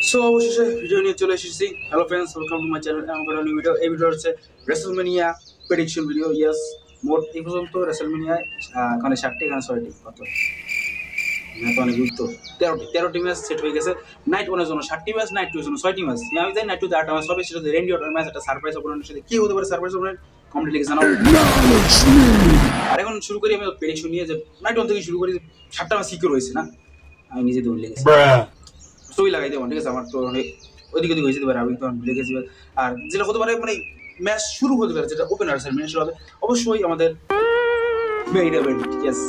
So অবশেষে video নিয়ে চলে এসেছি। Hello friends, welcome to my channel. আমার নিউ ভিডিও। এই ভিডিও হচ্ছে রেসলমেনিয়া প্রেডিকশন ভিডিও। ইয়েস, মোট এই পর্যন্ত রেসলমেনিয়ায় এখানে 7টি, এখানে 6টি, কত ম্যাচ অনেক গুরুত্ব। 13টি ম্যাচ সেট হয়ে গেছে। নাইট ওয়ানের জন্য 7টি ম্যাচ, নাইট টু এর জন্য 6টি ম্যাচ। আমি জানি নাইট টুতে 8টা ম্যাচ হবে, সেটা রেন্ডি অর্ডার ম্যাচ, একটা সারপ্রাইজ অপোনেন্টের সাথে। কি হতে পারে সারপ্রাইজ অপোনেন্ট? কমেন্টে লিখে জানাও। আর এখন শুরু করি আমি প্রেডিকশন নিয়ে, যে নাইট ওয়ান থেকে শুরু করি। 7টা ম্যাচ সিকিউর হয়েছে না, আমি নিজে দৌড় লেগেছি, ছবি লাগাই দেবো। ঠিক আছে, আমার তো অনেক ওদিক ওদিক হয়ে যেতে পারে, আমি তো ভুলে গেছি। আর যেটা হতে পারে মানে ম্যাচ শুরু হতে পারে, যেটা ওপেনার ম্যাচ হবে অবশ্যই আমাদের মেইন ইভেন্ট। ইয়েস,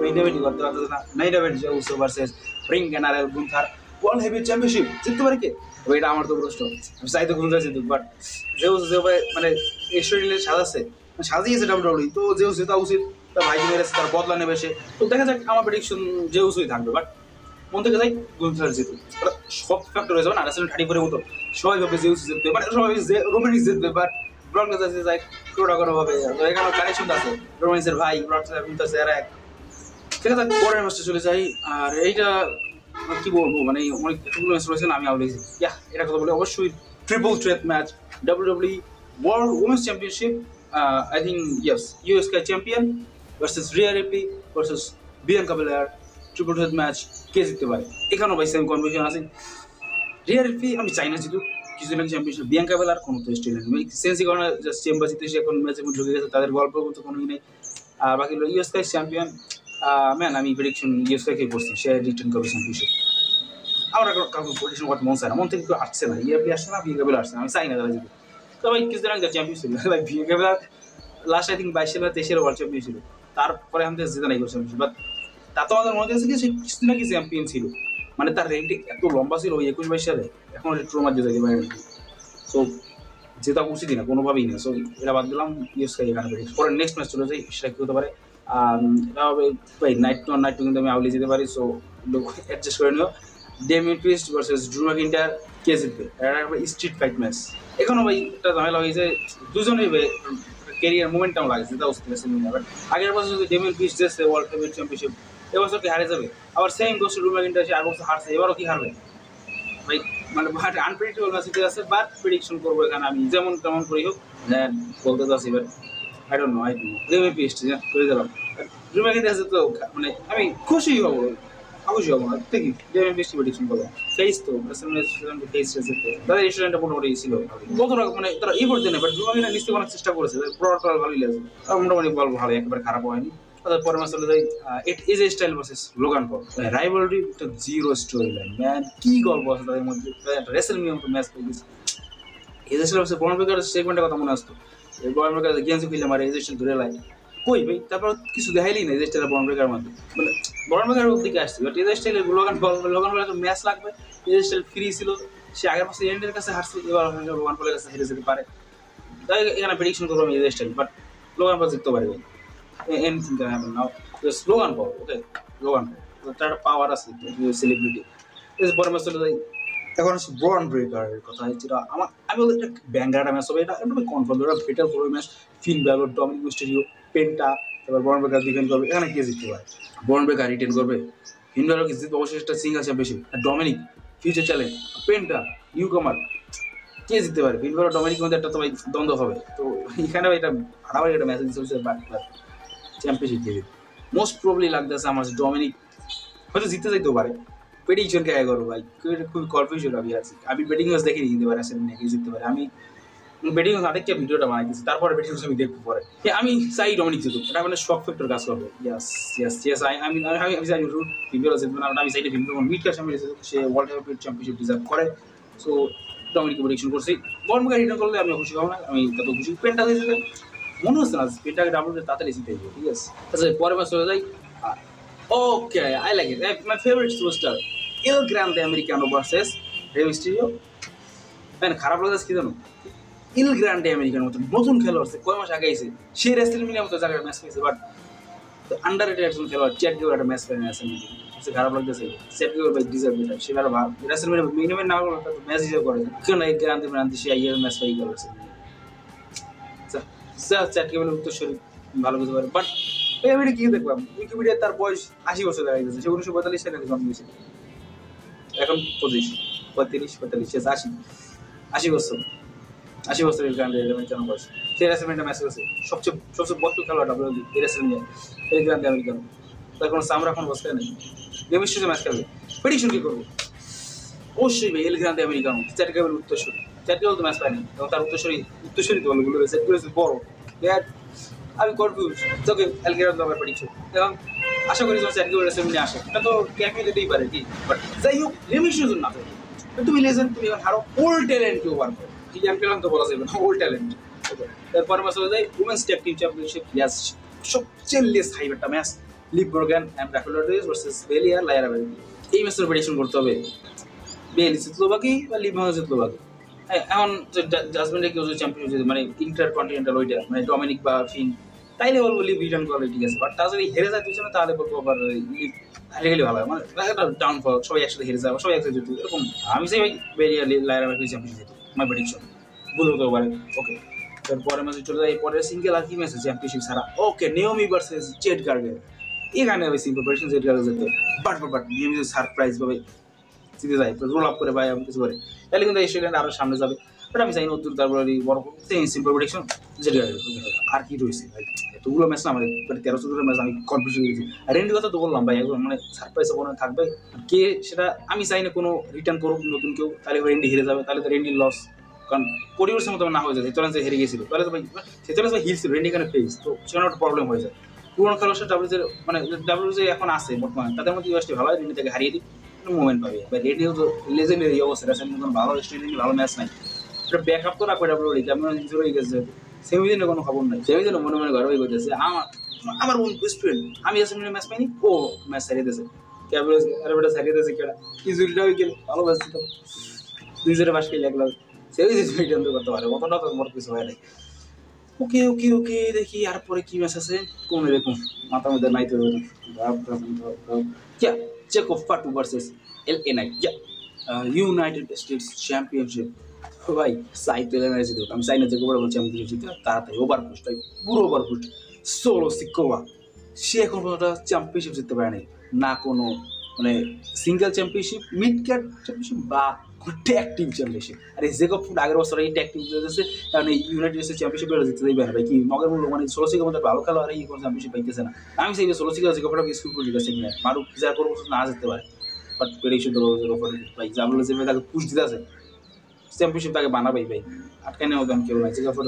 মেইন ইভেন্টই করতে পারতেছে না। Main event জেউসো versus ring general Gunther world heavy championship জিততে পারে কে? এটা আমার তো প্রশ্ন। আমি চাইতে গুন্থার জিতুক, বাট জেউস যেভাবে মানে এক্সট্রা সাজাচ্ছে, সাজিয়েছে ডাব্লিউডাব্লিউই, তো জেউস জেতা উচিত। তার ভাইকে মেরেছে, তার বদলা নেবে সে। তো দেখা যাক, আমার প্রেডিকশন জেউসই থাকবে, বাট মন থেকে যাই গুন্থার জিতুক। সব ফ্যাক্টর হয়ে যাবে না, রাসেল 30 করে মতো সবাই ভাবে জেউস জিতবে, মানে সবাই রোমানিস জিতবে, বাট ব্রক লেজার যায় কোনোভাবে। এখানে কানেকশন আছে, রোমানিসের ভাই ব্রক লেজার গুন্থার এরা এক। ঠিক আছে, পরের ম্যাচটা চলে যাই। আর এইটা কি বলবো, মানে অনেক এতগুলো ম্যাচ রয়েছে না, আমি আউট গেছি। এটা কথা বলে অবশ্যই triple threat match, WWE world women's championship. I think yes, Iyo Sky champion versus Rhea Ripley versus Bianca Belair. Triple threat match কে জিততে পারে? এখানেও ভাই সেম কনফিউশন আছে। রিয়া রিপ্লি আমি চাই না জিতুক, কিছু না চ্যাম্পিয়নশিপ। বিয়াঙ্কা বেলার কোনো তো স্টিল নেই, সেন্সি কারণে জাস্ট চেম্বার জিতে সে এখন ম্যাচে ঢুকে গেছে, তাদের গল্প তো কোনোই নেই। আর বাকি হলো ইউএসকে চ্যাম্পিয়ন। ম্যান, আমি প্রেডিকশন ইউএসকে করছি, সে রিটার্ন করবে চ্যাম্পিয়নশিপ। আমার এখন কাউকে প্রেডিকশন করতে মন চায় না, মন থেকে কেউ আসছে না। ইউএফি আসছে না, বিয়াঙ্কা বেলার আসছে না, আমি চাই না তারা জিতে। তো ভাই কিছুদিন আগে চ্যাম্পিয়ন ছিল ভাই বিয়াঙ্কা বেলার, লাস্ট আই থিঙ্ক 22 বা 23 ওয়ার্ল্ড চ্যাম্পিয়ন ছিল। তারপরে আমাদের জিতে নাই করছে চ্যাম্পিয়নশিপ, বাট তা তো আমাদের মনে হচ্ছে কি সে কিছুদিন আগে চ্যাম্পিয়ন ছিল, মানে তার র্যাঙ্কটি এত লম্বা ছিল ওই 21-22 সালে। এখন ট্রোমা যেতে পারে। সো জেতা উচিতই না, কোনোভাবেই না। সো এটা বাদ দিলাম, ইউএসকে এখানে প্রেডিক্ট। পরে নেক্সট ম্যাচ চলে যাই, সেটা কি হতে পারে? এটা হবে ভাই নাইট টু কিন্তু আমি আউলি যেতে পারি, সো লোক অ্যাডজাস্ট করে নিও। ডেমিন প্রিস্ট ভার্সেস ড্রু ম্যাকিন্টায়ার, কে জিতবে? এটা একটা স্ট্রিট ফাইট ম্যাচ। এখনো ভাই একটা ঝামেলা হয়েছে, দুজনেই ক্যারিয়ার মোমেন্টাম লাগছে, যেটা উচিত আছে। বাট আগের বছর যদি ডেমিন প্রিস্ট জিতছে ওয়ার্ল্ড হেভিওয়েট চ্যাম্পিয়নশিপ, এবছর কি হারে যাবে? আবার সেম গোস ড্রু ম্যাকিন্টায়ার, সে আগের বছর হারছে, এবারও কি হারবে ভাই? মানে আনপ্রেডিক্টেবল ম্যাচ আছে। বাট প্রেডিকশন করবো এখানে আমি যেমন তেমন করি হোক, বলতে তো আছি। But I don't know denim priest করে দিলাম। ড্রু ম্যাকিন্টায়ার তো মানে আমি খুশি হবো, অবশ্যই হবো না। দেখি ডেমিন প্রিস্ট প্রেডিকশন করবো। ফেস তো ফেস তাদের রেস্টুরেন্টটা মোটামুটি ছিল, কতটা মানে তারা ই করতে নেই, বাট ড্রু ম্যাকিন্টায়ার নিশ্চয়ই অনেক চেষ্টা করেছে। প্রোডাক্ট ভালোই লেগেছে, মোটামুটি বল ভালো, একেবারে খারাপ হয়নি। তাদের পরের ম্যাচ চলে যায় it is a style versus Logan Paul. Rivalry একটা জিরো স্টোরি লাইন, ম্যান কি গল্প আছে তাদের মধ্যে। রেসলমেনিয়া মতো ম্যাচ পেয়ে গেছে। AJ Styles versus Bron Breakker সেগমেন্টের কথা মনে আসতো, বর্ন ব্রেকার গেন্সি ফিলে মারে, এজ স্টাইল ধরে লাইন কই ভাই। তারপর কিছু দেখাইলি না এজ স্টাইল বর্ন ব্রেকার মধ্যে, মানে বর্ন ব্রেকার দিকে আসছে। বাট এজ স্টাইলের লোগান পল একটা ম্যাচ লাগবে। এজ স্টাইল ফ্রি ছিল, সে আগের বছর এন্ডের কাছে হারছে, এবার লোগান পলের কাছে হেরে যেতে পারে। তাই এখানে প্রেডিকশন করবো আমি AJ Styles, but Logan Paul জিততে পারে ভাই। Anything can happen now. Just Logan Paul, okay? Logan Paul. তার পাওয়ার আছে, সেলিব্রিটি। পরে ম্যাচ চলে যাই, এখন হচ্ছে ব্রন ব্রেকারের কথা। যেটা আমি বলতে একটা ব্যাঙ্গারটা ম্যাচ হবে, এটা একদম কনফার্ম। ওরা ফেটাল করবে ম্যাচ, ফিন ব্যালর, ডমিনিক মিস্টেরিও, পেন্টা, তারপর ব্রন ব্রেকার ডিফেন্ড করবে। এখানে কে জিততে পারে? ব্রন ব্রেকার রিটেন করবে, ফিন ব্যালর কি জিতবে? অবশ্যই একটা single championship. Dominik future challenge, Penta newcomer, কে জিততে পারে? ফিন ব্যালর ডমিনিকের মধ্যে একটা তো ভাই দ্বন্দ্ব হবে। তো এখানে এটা হারাবার একটা ম্যাচ চলছে, বাট চ্যাম্পিয়নশিপ দিয়ে দিবে মোস্ট প্রবলি লাগতেছে আমার। ডমিনিক হয়তো জিততে যাইতেও পারে। প্রেডিকশন কে করবো ভাই, খুবই কনফিউশন আমি আছি। আমি বেটিং ম্যাচ দেখে নিতে পারি আসলে নাকি জিততে পারে। আমি বেটিং ম্যাচ আরেকটা ভিডিওটা বানাইতেছি, তারপরে বেটিং ম্যাচ আমি দেখবো পরে। আমি চাই ডমিনিক জিতুক, এটা মানে শক ফ্যাক্টর কাজ করবে। ইয়াস ইয়াস ইয়েস, আমি চাই রুট ভিডিও জিতবে না, আমি চাই ভিডিও মিড কার চ্যাম্পিয়ন সে ওয়ার্ল্ড হেভিওয়েট চ্যাম্পিয়নশিপ ডিজার্ভ করে। সো ডমিনিককে প্রেডিকশন করছি। বর্ন ব্রেকার রিটার্ন করলে আমি খুশি হবো না, আমি তত খুশি। পেন্টা দিয়েছে মনে হচ্ছে না পেন্টাকে ডাবলুতে তাড়াতাড়ি জিতে যাবে। ঠিক আছে, আচ্ছা পরের ম্যাচ চলে যাই। Okay, I like it. My favourite superstar El Grande Americano versus Rey Mysterio. মানে খারাপ লাগছে কি জানো, এল গ্রান্ডে আমেরিকানো মতো নতুন খেলোয়াড় আছে, কয় মাস আগে আইছে, সে রেসলমেনিয়ার মতো জায়গায় ম্যাচ পেয়েছে। বাট আন্ডাররেটেড একজন খেলোয়াড় চ্যাট গেওয়ার একটা ম্যাচ পেয়ে আছে, খারাপ লাগতেছে। চ্যাট গেওয়ার বাই ডিজার্ভ এটা, সে আর রেসলমেনিয়া মেইন ইভেন্ট না করলে ম্যাচ ডিজার্ভ করে। কেন এই গ্রান্ডে সে আইয়ার ম্যাচ পাই গেল চ্যাট গেওয়ারের উত্তরসূরি ভালো বুঝতে পারে। বাট আমি কি দেখলাম উইকিপিডিয়ায় তার বয়স 80 বছর দেখা গেছে, সে 1945 সালে জন্ম হয়েছিল, এখন 25। 35 80 80 বছর এল গ্রান্ডে আমেরিকানো বয়স। সেই রেসলম্যানিয়া ম্যাচ হয়েছে সবচেয়ে বড় খেলোয়াড় ডাব্লিউডাব্লিউ এই রেসলম্যানিয়া এল গ্রান্ডে আমেরিকানো। তার কোনো চামড়া কোনো বসতে নেই, ডেমিস্ট্রিজে ম্যাচ খেলবে। প্রেডিকশন কি করবো? অবশ্যই ভাই এল গ্রান্ডে আমেরিকানো, চ্যাট কেবল উত্তরসূরি। চ্যাট কেবল তো ম্যাচ পায়নি এবং তার উত্তরসূরি তো বলে বলে চ্যাট কেবল বড়। আমি কনফিউজ তোকে এল গ্রান্ডে আমার প্রেডিকশন এবং আশা করি যখন চ্যাট কেবল রেসলম্যানিয়া আসে এটা তো ক্যামিও দিতেই পারে কি, বাট যাই হোক ডেমিস্ট্রিজ না তো তুমি লেজেন্ড, তুমি আরো ওল্ড ট্যালেন্ট কেউ বার করো, ইয়াং ট্যালেন্ট তো বলা যাবে না, ওল্ড ট্যালেন্ট। তারপরে ম্যাচ হয়ে যায় women's tag team championship. Yes, সবচেয়ে লেস হাইপ একটা match, Liv Morgan and Raquel Rodriguez versus Bayley আর লায়রা বেলি। এই ম্যাচের প্রেডিকশন করতে হবে বেলি জিতলো বাকি বা লিভ জিতলো বাকি। এখন জাজমেন্টে কেউ যদি চ্যাম্পিয়ন যদি মানে ইন্টার কন্টিনেন্টাল ওইটা মানে ডমিনিক বা ফিন, তাইলে বলবো লিভ রিটার্ন করবে ঠিক আছে, বাট তা যদি হেরে যায় দুজনে তাহলে বলবো আবার লিভ হারে গেলে ভালো হয়, মানে একটা ডাউনফল, সবাই একসাথে হেরে যাবে, সবাই একসাথে যেত এরকম। আমি চাই ভাই বেরিয়ে লায়রা বেলি চ্যাম্পিয়ন যেত, মাই প্রেডিকশন ভুল হতেও পারে। ওকে, তারপরে ম্যাচে চলে যায় পরে সিঙ্গেল আর কি ম্যাচ চ্যাম্পিয়নশিপ ছাড়া। ওকে, নিয়মি ভার্সেস জেড গার্গের, এখানে আমি সিম্পল প্রেডিকশন জেড গার্গের যেতে, বাট নিয়মি সারপ্রাইজ ভাবে জিতে যায়, রোল আপ করে বা এমন কিছু করে, তাহলে কিন্তু অস্ট্রেলিয়ান আরো সামনে যাবে। বাট আমি চাই না উত্তর, তারপরে বড় সিম্পল প্রেডিকশন জেড গার্গের। আর কি রয়েছে ভাই, এতগুলো ম্যাচ না আমাদের, 13-14 ম্যাচ, আমি কনফিউজ হয়ে গেছি। আর রেন্ডি কথা তো বললাম ভাই, একদম মানে সারপ্রাইজে মনে থাকবে কে সেটা আমি চাই না কোনো রিটার্ন করুক নতুন কেউ, তাহলে রেন্ডি হেরে যাবে, তাহলে তো রেন্ডির লস। কারণ পরিবেশের মতো না হয়ে যায়, সেচলেন্স হেরে গেছিল, তাহলে তো ভাই সেচলেন্স ভাই হিল ছিল, রেন্ডি এখানে ফেস, তো সেখানে একটা প্রবলেম হয়ে যায়। পুরোনো খেলোয়াড় ডাব্লিউজের মানে ডাব্লিউজে এখন আছে বর্তমানে, তাদের মধ্যে ইউএসটি ভালো হয়, রেন্ডি থেকে হারিয়ে দিই মুভমেন্ট পাবে। বা রেন্ডিও তো লেজেন্ডারি অবস্থা, ভালো স্টেডিয়াম ভালো ম্যাচ নাই, এটা ব্যাকআপ তো রাখবে ডাব্লিউডি, কেমন ইনজুরি হয়ে গেছে, সেমিজনে কোনো খবর নাই, সেমিজনে মনে মনে ঘরে হয়ে গেছে। আমার বোন বেস্ট ফ্রেন্ড, আমি আসলে ম্যাচ পাইনি, ও ম্যাচ হারিয়ে দিয়েছে, ক্যাবেটা হারিয়ে দিয়েছে, কেটা ইনজুরিটা হয়ে গেল, ভালো ম্যাচ ছিল, 2-0 বাস খেলে লাগলো, সেমিজনে রিটার্ন করতে পারে, অতটা তো মোর কিছু হয় নাই। ওকে ওকে ওকে, দেখি আর পরে কি ম্যাচ আছে, কোন এরকম মাথা মধ্যে নাই তো क्या चेको फाटू वर्सेस एलए नाइट, क्या ইউনাইটেড স্টেটস চ্যাম্পিয়নশিপ। ভাই সাইড টেলে মেরেছে, দেখো আমি চাইনা চেকো বড় চ্যাম্পিয়নশিপ তাড়াতাড়ি ওভার পুশ, তাই পুরো ওভার পুশ। সোলো সিকোয়া সে এখন পর্যন্ত চ্যাম্পিয়নশিপ জিততে পারে নাই, না কোনো মানে single championship, mid cat championship বা ট্যাগ টিম চ্যাম্পিয়নশিপ। আর এই জেকব ফুড আগের বছর এই ট্যাগ টিম জিতেছে, কারণ এই ইউনাইটেড স্টেটস চ্যাম্পিয়নশিপ জিততে দেবে না ভাই, কি মগের মূল্য মানে সোলো সিকোর মধ্যে ভালো খেলো, আর এই কোনো চ্যাম্পিয়নশিপ পাইতেছে না। আমি চাই সোলো সিকো জেকব ফুড স্কুল করে দিতেছে কিনা, মারুক যা করবো না জিততে পারে, বাট প্রেডিকশন দেবো জেকব ফুড ভাই জামলে যে তাকে পুশ দিতে আছে, চ্যাম্পিয়নশিপ তাকে বানাবেই ভাই, আটকে নেওয়া আমি কেউ নাই, জেকব ফুড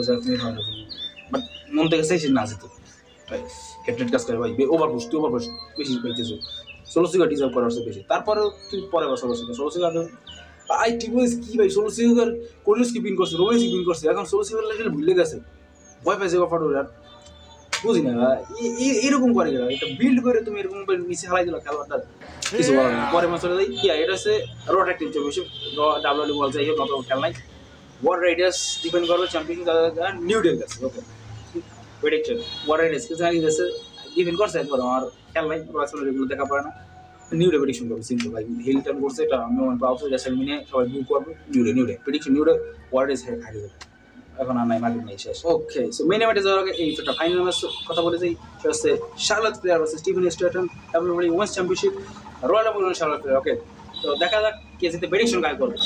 বাট মন থেকে চাইছি না যেত ভাই, হেডেড কাজ করে ভাই, ওভার পুশ তুই ওভার পুশ বেশি পাইতেছে, সোলো সিকো ডিজার্ভ করার বেশি। তারপরেও তুই পরে বা সোলো সিকো আই ঠিক বলিস কি ভাই, সোলো সিকোর কোরিয়াস কি বিন করছে, রোমেন্স কি বিন করছে, এখন সোলো সিকোর লেভেল ভুলে গেছে, ভয় পাইছে ফটো আর বুঝি না এরকম করে গেল, এটা বিল্ড করে তুমি এরকম নিচে হালাই দিল খেলোয়াড়টা, কিছু বলার না। পরে মাস চলে যাই কি এটা হচ্ছে Raw tag team championship, WWE বলছে এই নতুন খেল নাই, ওয়ার রাইডার্স ডিফেন্ড করবে চ্যাম্পিয়নশিপ, নিউ ডে গেছে। ওকে প্রেডিকশন, ওয়ার রাইডার্স কিছু আগে গেছে ডিফেন্ড করছে একবার, আমার খেল নাই, রয়্যাল এগুলো দেখা পড়ে না, নিউ ডে প্রেডিকশন করবে সিম্পল ভাই, হিল টার্ন করছে এটা আমি পাওয়া রেসলম্যানিয়া সবাই বুক করবে, New Day prediction, New Day War Raiders হারিয়ে যাবে, এখন আর নাই মার্কেট নেই শেষ। ওকে সো মেইন ইভেন্টে যাওয়ার আগে এই একটা ফাইনাল ম্যাচ কথা বলে যাই, সেটা হচ্ছে Charlotte Flair versus Tiffany Stratton WWE women's championship, royal rumble Charlotte Flair. Okay তো দেখা যাক কে জিতে, প্রেডিকশন কাজ করবে,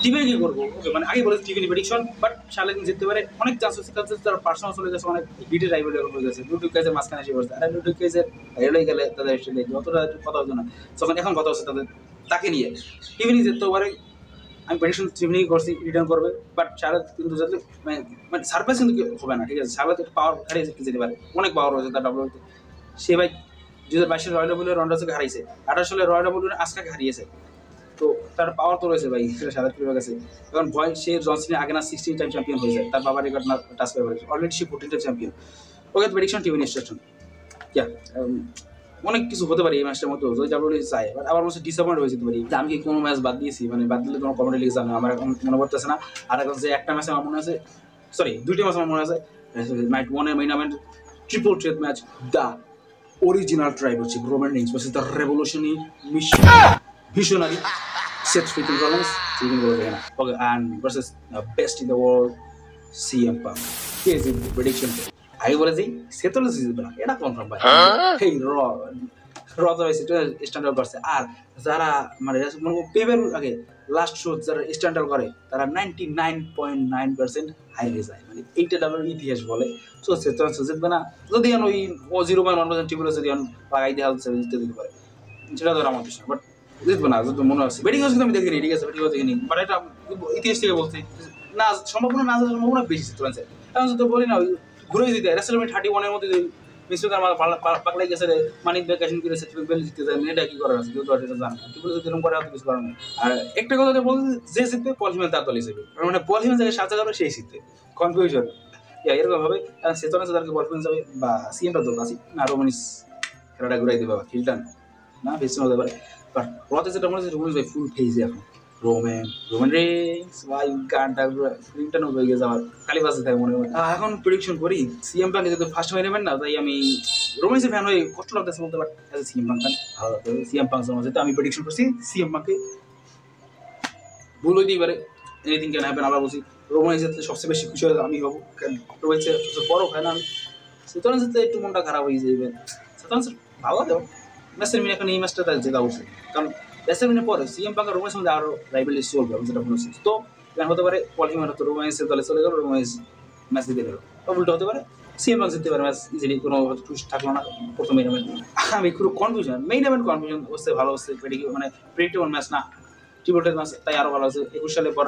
টিভি কি করবো, ওকে মানে আগে বলেছে টিভি প্রেডিকশন, বাট শার্লট জিততে পারে, অনেক চান্স আছে, কারণ তার পার্সোনাল চলে গেছে, অনেক হিটের রাইভালরি হয়ে গেছে, লুডুক কেজের মাঝখানে এসে পড়ছে, আর লুডুক কেজের এড়ে গেলে তাদের অস্ট্রেলিয়া যতটা কথা হতো না, তখন এখন কথা হচ্ছে তাদের তাকে নিয়ে, টিভি জিততেও পারে। আমি প্রেডিকশন টিভি করছি রিটার্ন করবে, বাট শার্লট কিন্তু যাতে মানে সারপ্রাইজ কিন্তু হবে না, ঠিক আছে, শার্লট একটু পাওয়ার হারিয়ে যেতে পারে, অনেক পাওয়ার রয়েছে তার ডাব্লিউতে, সে ভাই 2022 রয়্যাল রাম্বলের রন্ডাসকে হারিয়েছে, 28 সালে রয়্যাল রাম্বলের আজকাকে হারিয়েছে, তো তার পাওয়ার তো রয়েছে ভাই, সেটা শার্লট ফ্লেয়ারের কাছে। এখন ভয় সে জন সিনার আগে না 16 টাইম চ্যাম্পিয়ন হয়ে যায়, তার বাবার রেকর্ড না টাচ করে ফেলেছে, অলরেডি সে 14 টাইম চ্যাম্পিয়ন। ওকে প্রেডিকশন টিভি স্টেশন ইয়া, অনেক কিছু হতে পারে এই ম্যাচটার মধ্যে, যদি ডাব্লিউডব্লিউ চায়, বাট আমার মধ্যে ডিসঅ্যাপয়েন্ট হয়ে যেতে পারি, আমি কি কোনো ম্যাচ বাদ দিয়েছি, মানে বাদ দিলে তোমার কমেন্টে লিখে জানো, আমার এখন মনে পড়তেছে না। আর এখন যে একটা ম্যাচ আমার মনে আছে, সরি 2টা ম্যাচ আমার মনে আছে, নাইট 1 এর main event triple threat match, the original tribal chief Roman Reigns versus the revolutionary visionary Seth freaking Rollins, okay and versus the best in the world CM punk. K is it prediction? আগে বলে যাই সে তো জিতবে না, এটা confirm ভাই, এই র তো সেটা স্ট্যান্ডার্ড করছে। আর যারা মানে পেপের আগে লাস্ট শো যারা স্ট্যান্ডার্ড করে তারা 99.9% হাইরে যায়, মানে এইটা ডাবল ইতিহাস বলে। সো চেতন জিতবে না, যদি ওই 0.1% টিপুলে যদি লাগাই দিয়ে হালতে জিততে দিতে পারে, সেটা ধর আমার কিছু, বাট জিতবে না যত মনে হচ্ছে। ব্যাটিং কিন্তু আমি দেখিনি, ঠিক আছে, ব্যাটিং দেখিনি, বাট এটা ইতিহাস থেকে বলছি না, সম্ভাবনা না যাওয়ার সম্ভাবনা বেশি চেতন। এখন যদি বলি না, ঘুরে দিতে রেসেলমেন্ট 31-এর মধ্যে মিসুকার পাকলাই গেছে, মানিক ভ্যাকেশন করেছে, বেল জিততে যায়, এটা কি করার আছে, কেউ তো এটা জানে না, টিপুলে যদি এরকম করে হয়তো কিছু করার নেই। আর একটা কথা বলতে, যে জিতবে পল হিউম্যান তার দল হিসেবে, মানে পল হিউম্যান যাকে সাজা যাবে সেই জিতবে, কনফিউশন এরকম হবে। চেতন আছে তাদেরকে বল যাবে বা সিএমটা দল আছে না, রোমানিস খেলাটা ঘুরাই দেবে, খিলটান না ফেসন হতে পারে। বাট রতে যেটা মনে হচ্ছে রোমানিস ভাই ফুল ফেজে এখন, রোমান রেন্স ভাই গানটা ফিল্মটা হয়ে গেছে আমার, খালি বাজে থাকে মনে হয়। এখন প্রেডিকশন করি সিএম পাঙ্কে যেহেতু ফার্স্ট হয়ে নেবেন না, তাই আমি রোমান্সের ফ্যান হয়ে কষ্ট লাগতেছে বলতে, but as a CM punk fan ভালো লাগবে। সিএম পাঙ্ক যেহেতু আমি প্রেডিকশন করছি সিএম পাঙ্কে ভুল হইতেই পারে, এনিথিং ক্যান হ্যাপেন। আবার বলছি রোমান্স যেতে সবচেয়ে বেশি খুশি হয়ে আমি হবো, রোমান্সের সবচেয়ে বড় ফ্যান আমি। সেতন যেতে একটু মনটা খারাপ হয়ে যাবে, সেতন ভালো দেবো ম্যাচের মিনে এখন এই ম্যাচটা তার জেতা উচিত, কারণ রেসেলমেন্টের পরে সিএম পাঙ্ক আর রোমান্সের মধ্যে আরো রাইভালরি চলবে, আমি যেটা বলেছি। তো প্ল্যান হতে পারে পল হিউম্যান হয়তো রোমান্সের দলে চলে গেল, রোমান্স ম্যাচ দিতে গেল, উল্টো হতে পারে সিএম পাঙ্ক জিততে পারে ম্যাচ ইজিলি, কোনো টুইস্ট থাকলো না প্রথম মেইন ইভেন্ট। আমি খুব কনফিউশন, মেইন ইভেন্ট কনফিউশন হচ্ছে, ভালো হচ্ছে, মানে প্রেডিক্টেবল ম্যাচ না, টিবোটেড ম্যাচ, তাই আরো ভালো হচ্ছে। 21 সালে পর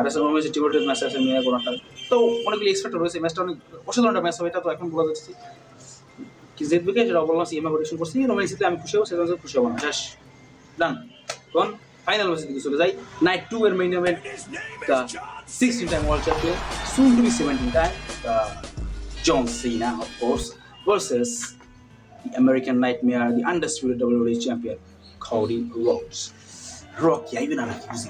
রেসেলমেন্টে টিবোটেড ম্যাচ আছে মেয়ে কোনটা, তো অনেকগুলি এক্সপেক্ট রয়েছে, ম্যাচটা অনেক অসাধারণ একটা ম্যাচ হবে, এটা তো এখন বলা যাচ্ছে কি জিতবে কে সেটা বললাম। সিএম প্রেডিকশন করছি রোমান্স জিতলে আমি খুশি হবো, সেটা খুশি হবো না, শেষ ডান। কোন ফাইনাল ম্যাচের দিকে চলে যাই, নাইট 2 এর main event, the 16 time world champion, soon to be 17 time, John Cena of course versus the American Nightmare, the undisputed WWE champion Cody Rhodes. Rocky আইবে না নাকি বুঝি,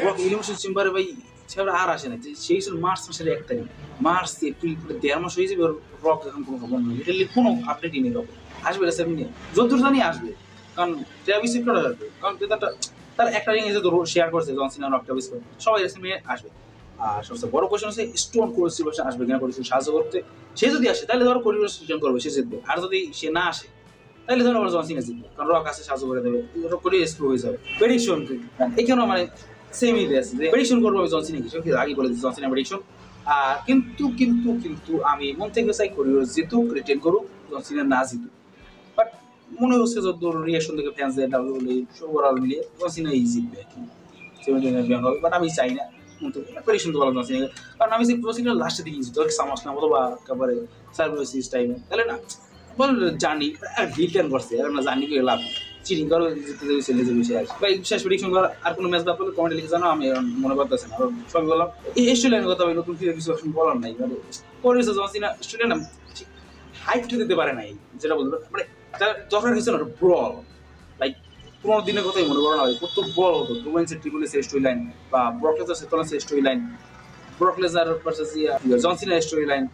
রকি এলিমিনেশন চেম্বারে ভাই সেটা আর আসে না, সেই ছিল মার্চ মাসের 1 তারিখ, মার্চ এপ্রিল পুরো 1.5 মাস হয়ে যাবে, রক এখন কোনো খবর নেই, এটা কোনো আপডেটই নেই। রক আসবে রেসেলমেনিয়া যতদূর জানি আসবে, কারণ ট্রাভিস স্কট আসবে, কারণ তার একটা রিং এসে তো শেয়ার করছে জন সিনা আর ট্রাভিস স্কট, সবাই রেসেলমেনিয়া আসবে। আর সবচেয়ে বড় কোয়েশ্চন হচ্ছে স্টোন কোল্ড স্টিভ অস্টিন আসবে কিনা কোল্ড সাহায্য করতে, সে যদি আসে তাহলে ধরো কোল্ড স্টিভ করবে, সে জিতবে, আর যদি সে না আসে তাহলে ধরো জন সিনা জিতবে, কারণ রক আসে সাহায্য করে দেবে, রক করে স্ক্রু হয়ে যাবে। প্রেডিকশন এখানেও মানে সেম ইদে আছে যে প্রেডিকশন করবো আমি জন সিনা কিছু আগে বলে দিচ্ছি জন সিনা প্রেডিকশন। কিন্তু কিন্তু কিন্তু আমি মন থেকে চাই করি জিতুক, রিটেন করুক, জন সিনা না জিতুক, বাট মনে হচ্ছে যত রিয়াকশন থেকে ফ্যান্সদের ডাব্লিউডব্লিউই ওভারঅল মিলিয়ে জন সিনা জিতবে আর কি, 17 চ্যাম্পিয়ন হবে, বাট আমি চাই না প্রেডিকশন তো বলা যাচ্ছে, কারণ আমি যে প্রসিডিউর লাস্টের দিকে জিততো সামাস না অথবা একেবারে সার্ভিস টাইমে, তাহলে না বল জানি ডিটেন করছে, আর না জানি কি লাভ চিটিং করে জিততে দেবে, ছেলে যে বিষয় আছে ভাই। শেষ প্রেডিকশন করার আর কোনো ম্যাচ বাদ করলে কমেন্টে লিখে জানো, আমি মনে করতেছি না, সবই বললাম। এই অস্ট্রেলিয়ান কথা ভাই নতুন কিছু বলার নাই, মানে করেছে জনসিনা অস্ট্রেলিয়ান হাইট দিতে পারে নাই, যেটা বলতে মানে দরকার হয়েছে না ব্রল, লাইক 15 দিনের কথাই মনে করো না ভাই, কত বল হতো রোমান্সের ট্রিপল এস স্টোরি লাইন, বা ব্রক লেজার সেতনাসের story line, Brock Lesnar versus John সিনার স্টোরি লাইন,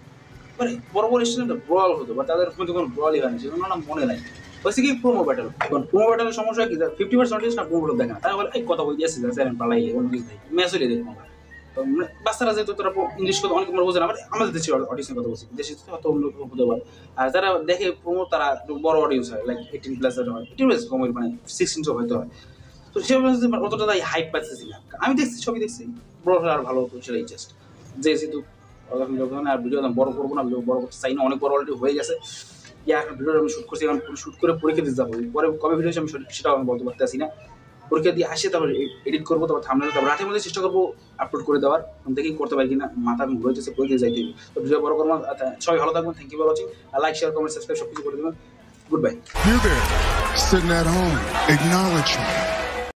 মানে বড় বড় স্টোরি ব্রল হতো, বা তাদের মধ্যে কোনো ব্রলই হয় না, সেজন্য না মনে নাই। হয়েছে কি প্রোমো ব্যাটেল, এখন প্রোমো ব্যাটেলের সমস্যা কি 50% না প্রোমো দেখে না, তাই বলে এই কথা বলতে আসছে স্যার পালাইলে অন্য কিছু নেই, ম্যাচ হইলে দেখবো আমরা, বাচ্চারা যেহেতু তারা ইংলিশ কথা অনেক বোঝে না, মানে আমাদের দেশের অডিয়েন্সের কথা বলছি, দেশে হয়তো অন্য হতে পারে, আর যারা দেখে প্রোমো তারা বড় অডিয়েন্স হয়, লাইক 18+ হয়, 18+ কম মানে 16 হয়তো হয়, তো সেভাবে অতটা তাই হাইপ পাচ্ছি না। আমি দেখছি ছবি দেখছি বড় আর ভালো হতো, সেটাই জাস্ট যে যেহেতু আর ভিডিও বড় করবো না, ভিডিও বড় করতে চাই না, অনেক বড় অলরেডি হয়ে গেছে। একটা ভিডিও আমি শুট করছি, এখন শুট করে পরীক্ষা দিতে যাবো, পরে কবে ভিডিও আমি সেটাও আমি বলতে পারতেছি না, পরীক্ষা দিয়ে আসে তারপর এডিট করবো, তারপর থাম্বনেল, তারপর রাতের মধ্যে চেষ্টা করবো আপলোড করে দেওয়ার, দেখি করতে পারি কিনা, মাথা আমি ঘুরেছে পরীক্ষা যাইতে হবে। তো ভিডিও বড় করবো, সবাই ভালো থাকবেন, thank you for watching, like share comment subscribe সব কিছু করে দেবেন, goodbye. You there, sitting at home, acknowledge me.